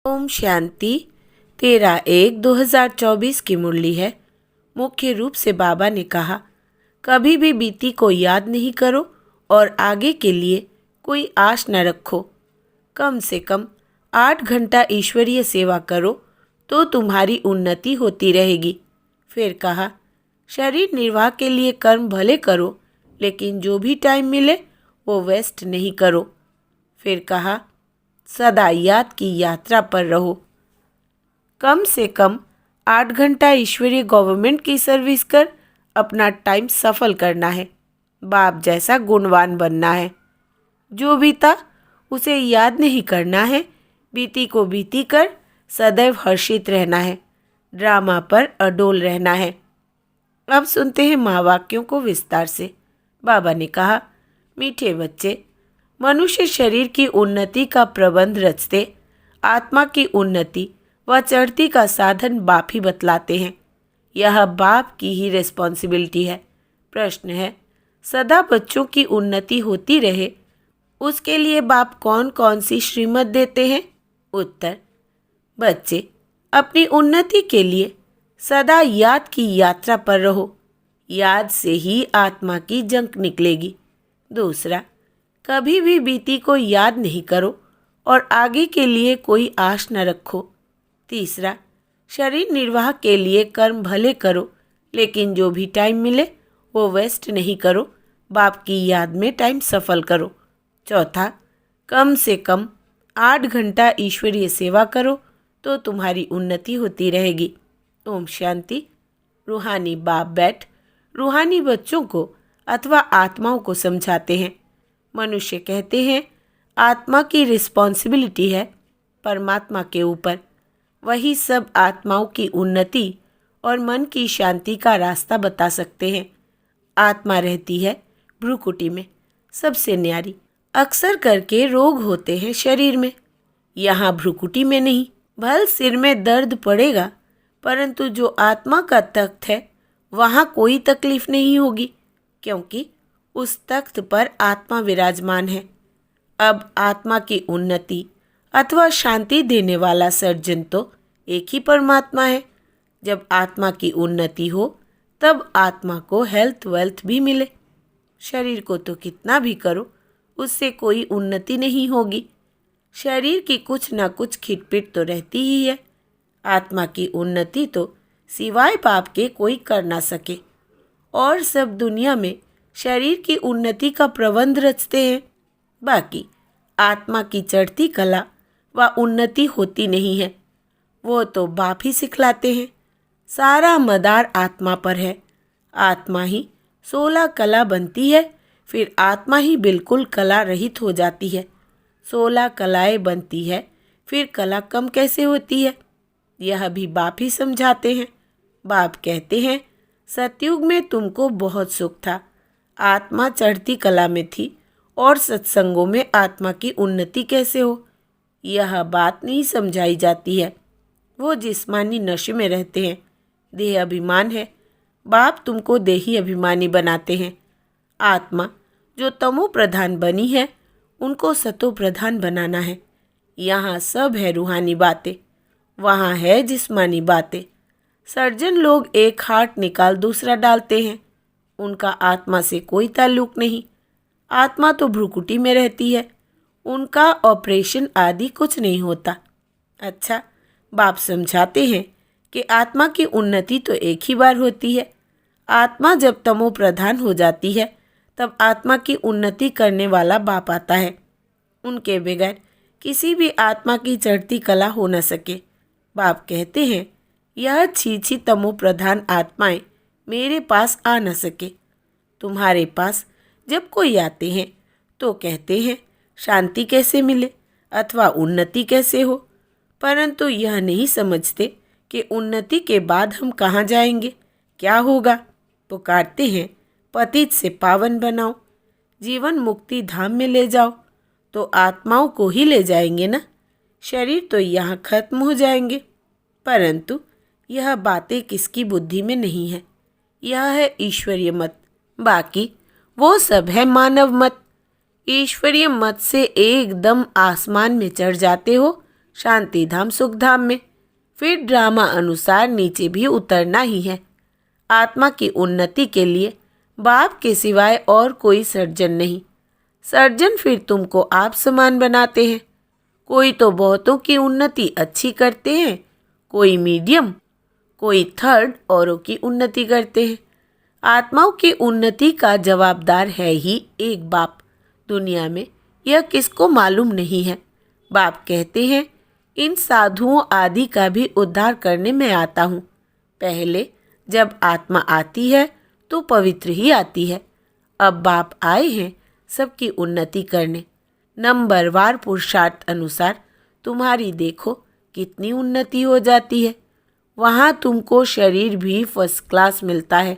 ओम शांति। 13/1/2024 की मुरली है। मुख्य रूप से बाबा ने कहा, कभी भी बीती को याद नहीं करो और आगे के लिए कोई आश न रखो। कम से कम 8 घंटा ईश्वरीय सेवा करो तो तुम्हारी उन्नति होती रहेगी। फिर कहा, शरीर निर्वाह के लिए कर्म भले करो, लेकिन जो भी टाइम मिले वो वेस्ट नहीं करो। फिर कहा, सदा याद की यात्रा पर रहो। कम से कम 8 घंटा ईश्वरीय गवर्नमेंट की सर्विस कर अपना टाइम सफल करना है। बाप जैसा गुणवान बनना है। जो बीता उसे याद नहीं करना है। बीती को बीती कर सदैव हर्षित रहना है। ड्रामा पर अडोल रहना है। अब सुनते हैं महावाक्यों को विस्तार से। बाबा ने कहा, मीठे बच्चे, मनुष्य शरीर की उन्नति का प्रबंध रचते, आत्मा की उन्नति व चढ़ती का साधन बाप ही बतलाते हैं। यह बाप की ही रिस्पॉन्सिबिलिटी है। प्रश्न है, सदा बच्चों की उन्नति होती रहे, उसके लिए बाप कौन कौन सी श्रीमत देते हैं? उत्तर, बच्चे अपनी उन्नति के लिए सदा याद की यात्रा पर रहो। याद से ही आत्मा की जंक निकलेगी। दूसरा, कभी भी बीती को याद नहीं करो और आगे के लिए कोई आश न रखो। तीसरा, शरीर निर्वाह के लिए कर्म भले करो, लेकिन जो भी टाइम मिले वो वेस्ट नहीं करो। बाप की याद में टाइम सफल करो। चौथा, कम से कम 8 घंटा ईश्वरीय सेवा करो तो तुम्हारी उन्नति होती रहेगी। ओम शांति। रूहानी बाप बैठ रूहानी बच्चों को अथवा आत्माओं को समझाते हैं। मनुष्य कहते हैं आत्मा की रिस्पॉन्सिबिलिटी है परमात्मा के ऊपर। वही सब आत्माओं की उन्नति और मन की शांति का रास्ता बता सकते हैं। आत्मा रहती है भ्रूकुटी में, सबसे न्यारी। अक्सर करके रोग होते हैं शरीर में, यहाँ भ्रूकुटी में नहीं। भल सिर में दर्द पड़ेगा, परंतु जो आत्मा का तख्त है वहाँ कोई तकलीफ नहीं होगी, क्योंकि उस तख्त पर आत्मा विराजमान है। अब आत्मा की उन्नति अथवा शांति देने वाला सर्जन तो एक ही परमात्मा है। जब आत्मा की उन्नति हो तब आत्मा को हेल्थ वेल्थ भी मिले। शरीर को तो कितना भी करो उससे कोई उन्नति नहीं होगी। शरीर की कुछ न कुछ खिटपिट तो रहती ही है। आत्मा की उन्नति तो सिवाय पाप के कोई कर ना सके। और सब दुनिया में शरीर की उन्नति का प्रबंध रचते हैं। बाकी आत्मा की चढ़ती कला व उन्नति होती नहीं है, वो तो बाप ही सिखलाते हैं। सारा मदार आत्मा पर है। आत्मा ही 16 कला बनती है, फिर आत्मा ही बिल्कुल कला रहित हो जाती है। 16 कलाएं बनती है, फिर कला कम कैसे होती है? यह भी बाप ही समझाते हैं। बाप कहते हैं, सतयुग में तुमको बहुत सुख था, आत्मा चढ़ती कला में थी, और सत्संगों में आत्मा की उन्नति कैसे हो, यह बात नहीं समझाई जाती है। वो जिस्मानी नशे में रहते हैं। देह अभिमान है। बाप तुमको देही अभिमानी बनाते हैं। आत्मा जो तमो प्रधान बनी है, उनको सतो प्रधान बनाना है। यहाँ सब है रूहानी बातें, वहाँ है जिस्मानी बातें। सर्जन लोग एक हार्ट निकाल दूसरा डालते हैं, उनका आत्मा से कोई ताल्लुक नहीं। आत्मा तो भ्रूकुटी में रहती है, उनका ऑपरेशन आदि कुछ नहीं होता। अच्छा, बाप समझाते हैं कि आत्मा की उन्नति तो एक ही बार होती है। आत्मा जब तमो प्रधान हो जाती है तब आत्मा की उन्नति करने वाला बाप आता है। उनके बगैर किसी भी आत्मा की चढ़ती कला हो न सके। बाप कहते हैं, यह छी तमो प्रधान आत्माएं मेरे पास आ न सके। तुम्हारे पास जब कोई आते हैं तो कहते हैं शांति कैसे मिले अथवा उन्नति कैसे हो, परंतु यह नहीं समझते कि उन्नति के बाद हम कहाँ जाएंगे, क्या होगा। पुकारते हैं पतित से पावन बनाओ, जीवन मुक्ति धाम में ले जाओ, तो आत्माओं को ही ले जाएंगे ना। शरीर तो यहाँ खत्म हो जाएंगे। परंतु यह बातें किसकी बुद्धि में नहीं है। यह है ईश्वरीय मत, बाकी वो सब है मानव मत। ईश्वरीय मत से एकदम आसमान में चढ़ जाते हो शांति धाम सुख धाम में, फिर ड्रामा अनुसार नीचे भी उतरना ही है। आत्मा की उन्नति के लिए बाप के सिवाय और कोई सर्जन नहीं। सर्जन फिर तुमको आप समान बनाते हैं। कोई तो बहुतों की उन्नति अच्छी करते हैं, कोई मीडियम, कोई थर्ड औरों की उन्नति करते हैं। आत्माओं की उन्नति का जवाबदार है ही एक बाप। दुनिया में यह किसको मालूम नहीं है। बाप कहते हैं इन साधुओं आदि का भी उद्धार करने में आता हूँ। पहले जब आत्मा आती है तो पवित्र ही आती है। अब बाप आए हैं सबकी उन्नति करने। नंबरवार पुरुषार्थ अनुसार तुम्हारी देखो कितनी उन्नति हो जाती है। वहाँ तुमको शरीर भी फर्स्ट क्लास मिलता है।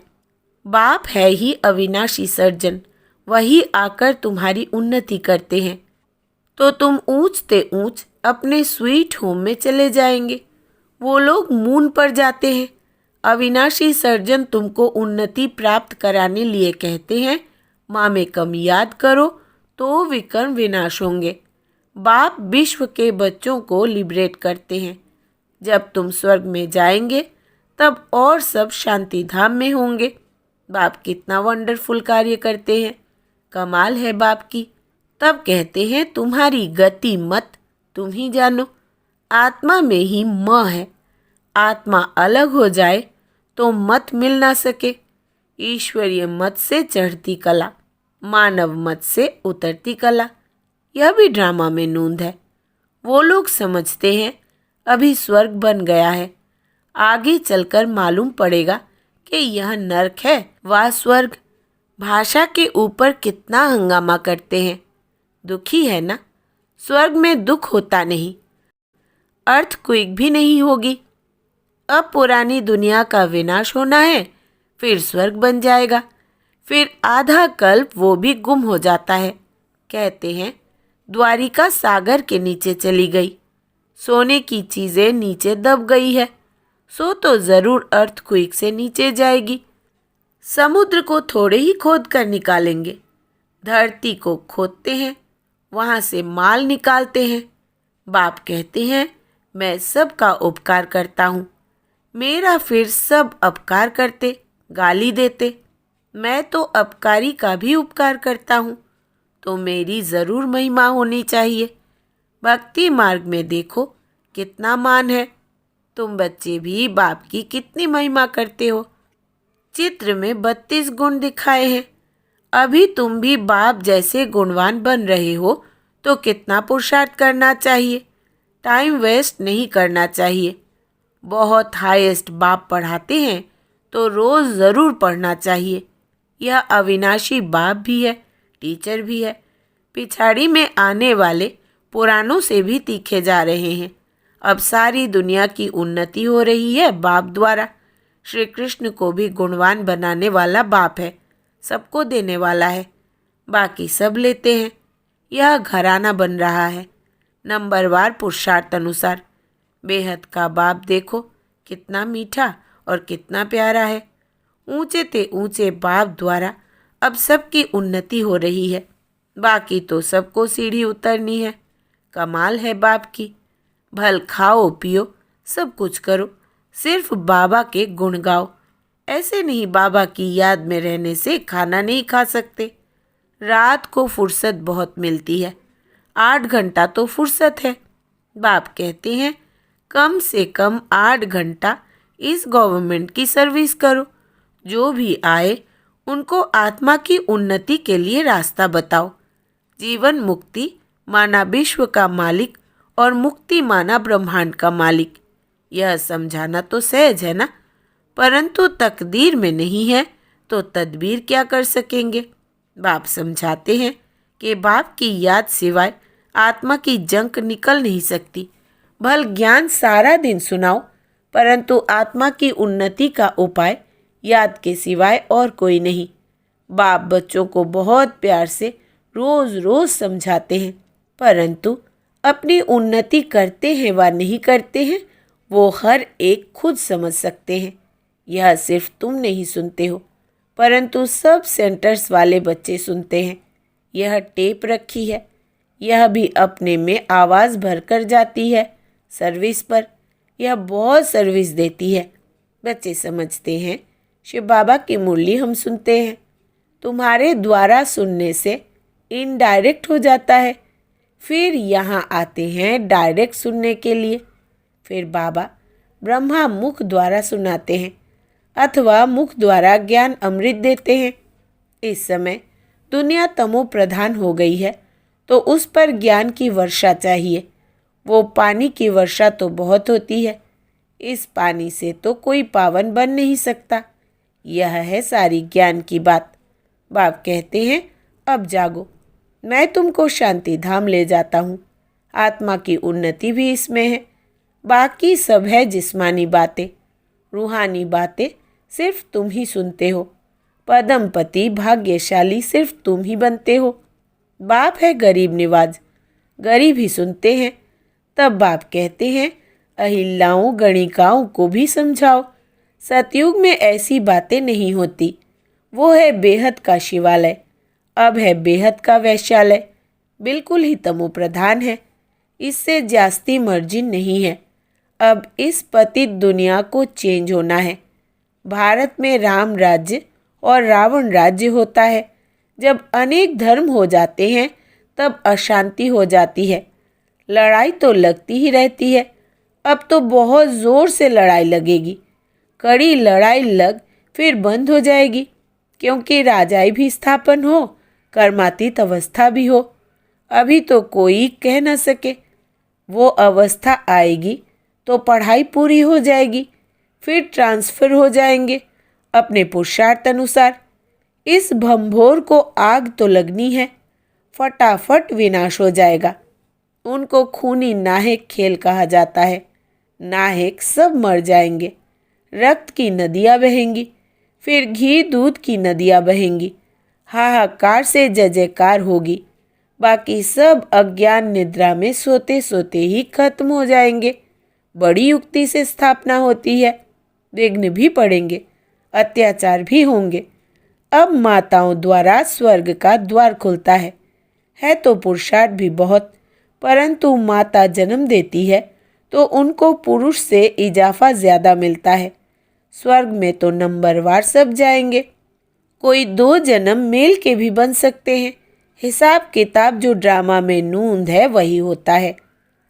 बाप है ही अविनाशी सर्जन, वही आकर तुम्हारी उन्नति करते हैं। तो तुम ऊंचते ऊंच अपने स्वीट होम में चले जाएंगे। वो लोग मून पर जाते हैं। अविनाशी सर्जन तुमको उन्नति प्राप्त कराने लिए कहते हैं माँ में कम याद करो तो विकर्म विनाश होंगे। बाप विश्व के बच्चों को लिबरेट करते हैं। जब तुम स्वर्ग में जाएंगे तब और सब शांति धाम में होंगे। बाप कितना वंडरफुल कार्य करते हैं, कमाल है बाप की। तब कहते हैं तुम्हारी गति मत तुम ही जानो। आत्मा में ही म है। आत्मा अलग हो जाए तो मत मिल ना सके। ईश्वरीय मत से चढ़ती कला, मानव मत से उतरती कला, यह भी ड्रामा में नूंद है। वो लोग समझते हैं अभी स्वर्ग बन गया है, आगे चलकर मालूम पड़ेगा कि यह नरक है व स्वर्ग। भाषा के ऊपर कितना हंगामा करते हैं। दुखी है ना। स्वर्ग में दुख होता नहीं, अर्थक्वेक भी नहीं होगी। अब पुरानी दुनिया का विनाश होना है, फिर स्वर्ग बन जाएगा। फिर आधा कल्प वो भी गुम हो जाता है। कहते हैं द्वारिका सागर के नीचे चली गई। सोने की चीज़ें नीचे दब गई है, सो तो ज़रूर अर्थक्वेक से नीचे जाएगी। समुद्र को थोड़े ही खोद कर निकालेंगे। धरती को खोदते हैं, वहाँ से माल निकालते हैं। बाप कहते हैं मैं सबका उपकार करता हूँ। मेरा फिर सब अपकार करते, गाली देते। मैं तो अपकारी का भी उपकार करता हूँ, तो मेरी ज़रूर महिमा होनी चाहिए। भक्ति मार्ग में देखो कितना मान है। तुम बच्चे भी बाप की कितनी महिमा करते हो। चित्र में 32 गुण दिखाए हैं। अभी तुम भी बाप जैसे गुणवान बन रहे हो तो कितना पुरुषार्थ करना चाहिए। टाइम वेस्ट नहीं करना चाहिए। बहुत हाईएस्ट बाप पढ़ाते हैं तो रोज़ ज़रूर पढ़ना चाहिए। यह अविनाशी बाप भी है, टीचर भी है। पिछाड़ी में आने वाले पुराणों से भी तीखे जा रहे हैं। अब सारी दुनिया की उन्नति हो रही है बाप द्वारा। श्री कृष्ण को भी गुणवान बनाने वाला बाप है, सबको देने वाला है। बाकी सब लेते हैं। यह घराना बन रहा है नंबरवार पुरुषार्थ अनुसार। बेहद का बाप देखो कितना मीठा और कितना प्यारा है। ऊंचे ते ऊंचे बाप द्वारा अब सबकी उन्नति हो रही है। बाकी तो सबको सीढ़ी उतरनी है। कमाल है बाप की। भल खाओ पियो सब कुछ करो, सिर्फ बाबा के गुण गाओ। ऐसे नहीं बाबा की याद में रहने से खाना नहीं खा सकते। रात को फुर्सत बहुत मिलती है, 8 घंटा तो फुर्सत है। बाप कहते हैं कम से कम 8 घंटा इस गवर्नमेंट की सर्विस करो। जो भी आए उनको आत्मा की उन्नति के लिए रास्ता बताओ। जीवन मुक्ति माना विश्व का मालिक और मुक्ति माना ब्रह्मांड का मालिक। यह समझाना तो सहज है ना, परंतु तकदीर में नहीं है तो तदबीर क्या कर सकेंगे। बाप समझाते हैं कि बाप की याद सिवाय आत्मा की जंक निकल नहीं सकती। भल ज्ञान सारा दिन सुनाओ, परंतु आत्मा की उन्नति का उपाय याद के सिवाय और कोई नहीं। बाप बच्चों को बहुत प्यार से रोज़ रोज़ समझाते हैं, परंतु अपनी उन्नति करते हैं व नहीं करते हैं वो हर एक खुद समझ सकते हैं। यह सिर्फ तुम नहीं सुनते हो, परंतु सब सेंटर्स वाले बच्चे सुनते हैं। यह टेप रखी है, यह भी अपने में आवाज़ भर कर जाती है। सर्विस पर। यह बहुत सर्विस देती है। बच्चे समझते हैं शिव बाबा की मुरली हम सुनते हैं, तुम्हारे द्वारा सुनने से इनडायरेक्ट हो जाता है, फिर यहाँ आते हैं डायरेक्ट सुनने के लिए। फिर बाबा ब्रह्मा मुख द्वारा सुनाते हैं अथवा मुख द्वारा ज्ञान अमृत देते हैं। इस समय दुनिया तमो प्रधान हो गई है, तो उस पर ज्ञान की वर्षा चाहिए। वो पानी की वर्षा तो बहुत होती है, इस पानी से तो कोई पावन बन नहीं सकता। यह है सारी ज्ञान की बात। बाप कहते हैं अब जागो, मैं तुमको शांति धाम ले जाता हूँ। आत्मा की उन्नति भी इसमें है, बाकी सब है जिस्मानी बातें। रूहानी बातें सिर्फ तुम ही सुनते हो। पदमपति भाग्यशाली सिर्फ तुम ही बनते हो। बाप है गरीब निवाज, गरीब ही सुनते हैं। तब बाप कहते हैं अहिल्लाओं गणिकाओं को भी समझाओ। सतयुग में ऐसी बातें नहीं होती। वो है बेहद का शिवालय, अब है बेहद का वैश्यालय। बिल्कुल ही तमो प्रधान है, इससे जास्ती मर्जिन नहीं है। अब इस पतित दुनिया को चेंज होना है। भारत में राम राज्य और रावण राज्य होता है। जब अनेक धर्म हो जाते हैं तब अशांति हो जाती है। लड़ाई तो लगती ही रहती है। अब तो बहुत ज़ोर से लड़ाई लगेगी। कड़ी लड़ाई लग फिर बंद हो जाएगी, क्योंकि राजाई भी स्थापन हो, कर्मातीत अवस्था भी हो। अभी तो कोई कह न सके। वो अवस्था आएगी तो पढ़ाई पूरी हो जाएगी, फिर ट्रांसफ़र हो जाएंगे अपने पुरुषार्थ अनुसार। इस भंभोर को आग तो लगनी है, फटाफट विनाश हो जाएगा। उनको खूनी नाहक खेल कहा जाता है। नाहक सब मर जाएंगे, रक्त की नदियाँ बहेंगी, फिर घी दूध की नदियाँ बहेंगी। हाहाकार से जय जयकार होगी। बाकी सब अज्ञान निद्रा में सोते सोते ही खत्म हो जाएंगे। बड़ी युक्ति से स्थापना होती है। विघ्न भी पड़ेंगे, अत्याचार भी होंगे। अब माताओं द्वारा स्वर्ग का द्वार खुलता है तो पुरुषार्थ भी बहुत, परंतु माता जन्म देती है तो उनको पुरुष से इजाफा ज़्यादा मिलता है। स्वर्ग में तो नंबरवार सब जाएंगे। कोई 2 जन्म मेल के भी बन सकते हैं। हिसाब किताब जो ड्रामा में नूंद है वही होता है।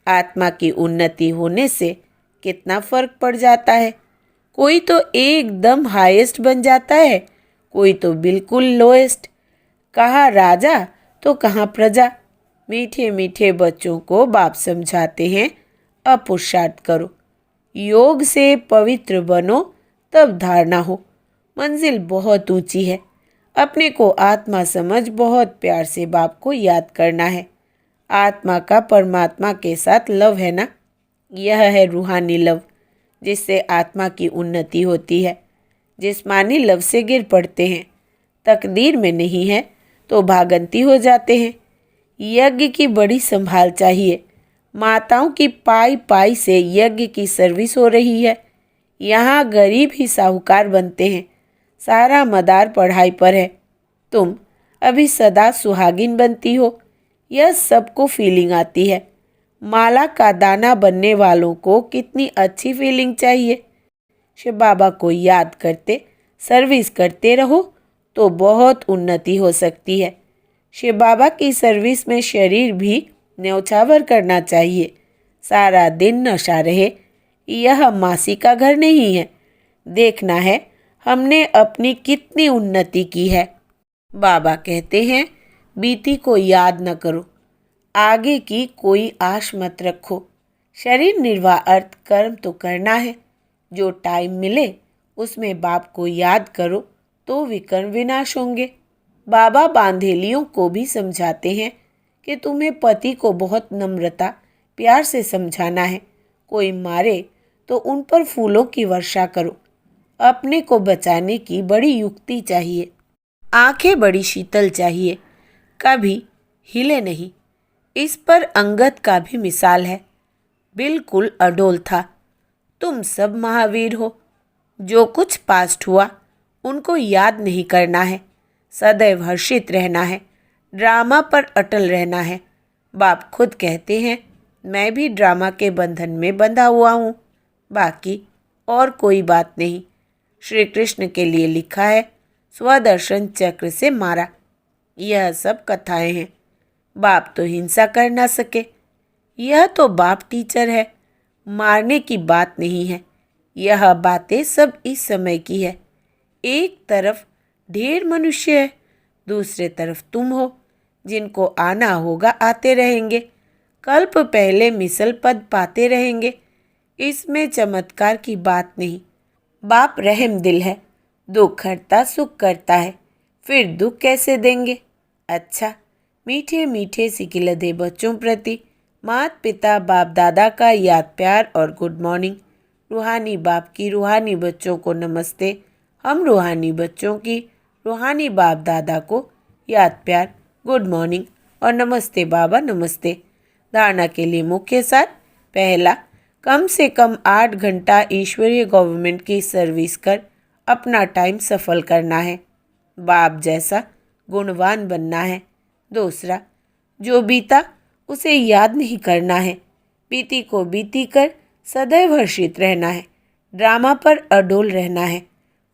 आत्मा की उन्नति होने से कितना फर्क पड़ जाता है। कोई तो एकदम हाईएस्ट बन जाता है, कोई तो बिल्कुल लोएस्ट। कहाँ राजा तो कहाँ प्रजा। मीठे मीठे बच्चों को बाप समझाते हैं अब पुरुषार्थ करो, योग से पवित्र बनो, तब धारणा हो। मंजिल बहुत ऊंची है। अपने को आत्मा समझ बहुत प्यार से बाप को याद करना है। आत्मा का परमात्मा के साथ लव है ना, यह है रूहानी लव, जिससे आत्मा की उन्नति होती है। जिस्मानी लव से गिर पड़ते हैं, तकदीर में नहीं है तो भागंती हो जाते हैं। यज्ञ की बड़ी संभाल चाहिए। माताओं की पाई पाई से यज्ञ की सर्विस हो रही है। यहाँ गरीब ही साहूकार बनते हैं। सारा मदार पढ़ाई पर है। तुम अभी सदा सुहागिन बनती हो, यह सबको फीलिंग आती है। माला का दाना बनने वालों को कितनी अच्छी फीलिंग चाहिए। शिव बाबा को याद करते सर्विस करते रहो तो बहुत उन्नति हो सकती है। शिव बाबा की सर्विस में शरीर भी न्यौछावर करना चाहिए। सारा दिन नशा रहे, यह मासी का घर नहीं है। देखना है हमने अपनी कितनी उन्नति की है। बाबा कहते हैं बीती को याद न करो, आगे की कोई आश मत रखो। शरीर निर्वाह अर्थ कर्म तो करना है। जो टाइम मिले उसमें बाप को याद करो तो विकर्म विनाश होंगे। बाबा बांधेलियों को भी समझाते हैं कि तुम्हें पति को बहुत नम्रता प्यार से समझाना है। कोई मारे तो उन पर फूलों की वर्षा करो। अपने को बचाने की बड़ी युक्ति चाहिए। आंखें बड़ी शीतल चाहिए, कभी हिले नहीं। इस पर अंगद का भी मिसाल है, बिल्कुल अडोल था। तुम सब महावीर हो। जो कुछ पास्ट हुआ उनको याद नहीं करना है। सदैव हर्षित रहना है, ड्रामा पर अटल रहना है। बाप खुद कहते हैं मैं भी ड्रामा के बंधन में बंधा हुआ हूँ, बाकी और कोई बात नहीं। श्री कृष्ण के लिए लिखा है, स्वदर्शन चक्र से मारा। यह सब कथाएं हैं। बाप तो हिंसा कर ना सके। यह तो बाप टीचर है, मारने की बात नहीं है। यह बातें सब इस समय की है। एक तरफ ढेर मनुष्य है, दूसरे तरफ तुम हो, जिनको आना होगा आते रहेंगे, कल्प पहले मिसल पद पाते रहेंगे। इसमें चमत्कार की बात नहीं। बाप रहम दिल है, दुख हरता सुख करता है, फिर दुख कैसे देंगे। अच्छा, मीठे मीठे सिकिलधे बच्चों प्रति माता पिता बाप दादा का याद प्यार और गुड मॉर्निंग। रूहानी बाप की रूहानी बच्चों को नमस्ते। हम रूहानी बच्चों की रूहानी बाप दादा को याद प्यार, गुड मॉर्निंग और नमस्ते बाबा नमस्ते। धारणा के लिए मुख्य सार। पहला, कम से कम 8 घंटा ईश्वरीय गवर्नमेंट की सर्विस कर अपना टाइम सफल करना है, बाप जैसा गुणवान बनना है। दूसरा, जो बीता उसे याद नहीं करना है, बीती को बीती कर सदैव हर्षित रहना है, ड्रामा पर अडोल रहना है।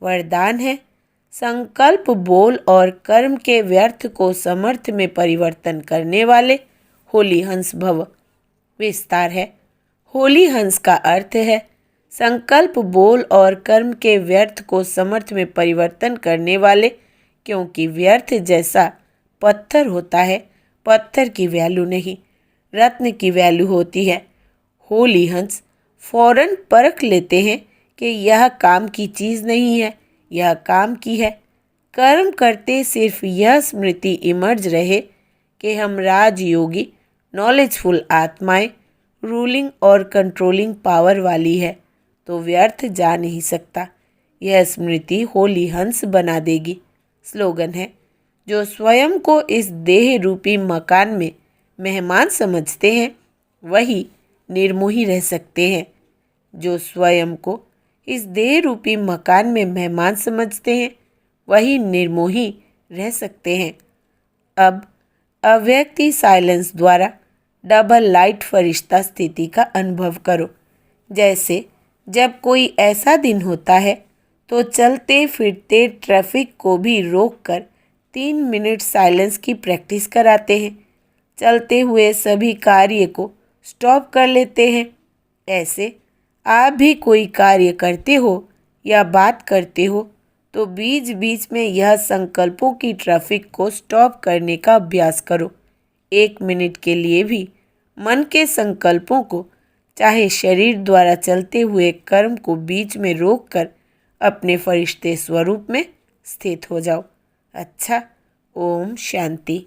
वरदान है, संकल्प बोल और कर्म के व्यर्थ को समर्थ में परिवर्तन करने वाले होली हंस भव। विस्तार है, होली हंस का अर्थ है संकल्प बोल और कर्म के व्यर्थ को समर्थ में परिवर्तन करने वाले, क्योंकि व्यर्थ जैसा पत्थर होता है, पत्थर की वैल्यू नहीं, रत्न की वैल्यू होती है। होली हंस फौरन परख लेते हैं कि यह काम की चीज़ नहीं है, यह काम की है। कर्म करते सिर्फ यह स्मृति इमर्ज रहे कि हम राजयोगी नॉलेजफुल आत्माएं रूलिंग और कंट्रोलिंग पावर वाली है, तो व्यर्थ जा नहीं सकता। यह स्मृति होली हंस बना देगी। स्लोगन है, जो स्वयं को इस देह रूपी मकान में मेहमान समझते हैं वही निर्मोही रह सकते हैं। जो स्वयं को इस देह रूपी मकान में मेहमान समझते हैं वही निर्मोही रह सकते हैं। अब अव्यक्ति साइलेंस द्वारा डबल लाइट फरिश्ता स्थिति का अनुभव करो। जैसे जब कोई ऐसा दिन होता है तो चलते फिरते ट्रैफिक को भी रोककर 3 मिनट साइलेंस की प्रैक्टिस कराते हैं। चलते हुए सभी कार्य को स्टॉप कर लेते हैं। ऐसे आप भी कोई कार्य करते हो या बात करते हो तो बीच बीच में यह संकल्पों की ट्रैफिक को स्टॉप करने का अभ्यास करो। 1 मिनट के लिए भी मन के संकल्पों को, चाहे शरीर द्वारा चलते हुए कर्म को बीच में रोककर अपने फरिश्ते स्वरूप में स्थित हो जाओ। अच्छा, ओम शांति।